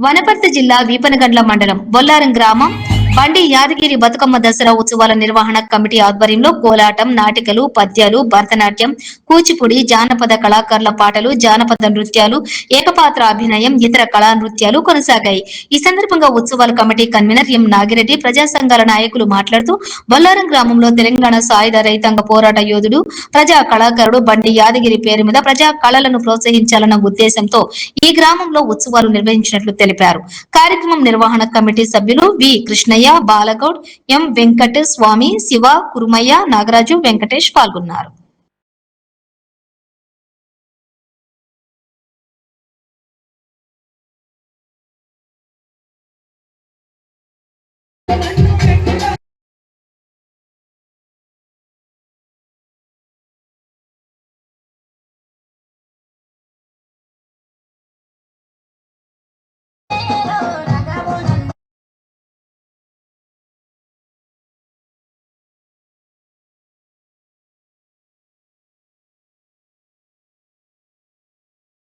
వనపర్తి జిల్లా వీపనగండ్ల మండలం బొల్లారం గ్రామం బండి యాదగిరి బతుకమ్మ దసరా ఉత్సవాల నిర్వహణ కమిటీ ఆధ్వర్యంలో కోలాటం, నాటికలు, పద్యాలు, భరతనాట్యం, కూచిపూడి, జానపద కళాకారుల పాటలు, జానపద నృత్యాలు, ఏకపాత్ర అభినయం, ఇతర కళా నృత్యాలు కొనసాగాయి. ఈ సందర్భంగా ఉత్సవాల కమిటీ కన్వీనర్ ఎం నాగిరెడ్డి, ప్రజా సంఘాల నాయకులు మాట్లాడుతూ బొల్లారం గ్రామంలో తెలంగాణ సాయుధ రైతాంగ పోరాట యోధుడు, ప్రజా కళాకారుడు బండి యాదగిరి పేరు మీద ప్రజా కళలను ప్రోత్సహించాలన్న ఉద్దేశంతో ఈ గ్రామంలో ఉత్సవాలు నిర్వహించినట్లు తెలిపారు. కార్యక్రమం నిర్వహణ కమిటీ సభ్యులు వి కృష్ణయ్య, బాలగౌడ్, ఎం వెంకట స్వామి, శివ, కురుమయ్య, నాగరాజు, వెంకటేష్ పాల్గొన్నారు.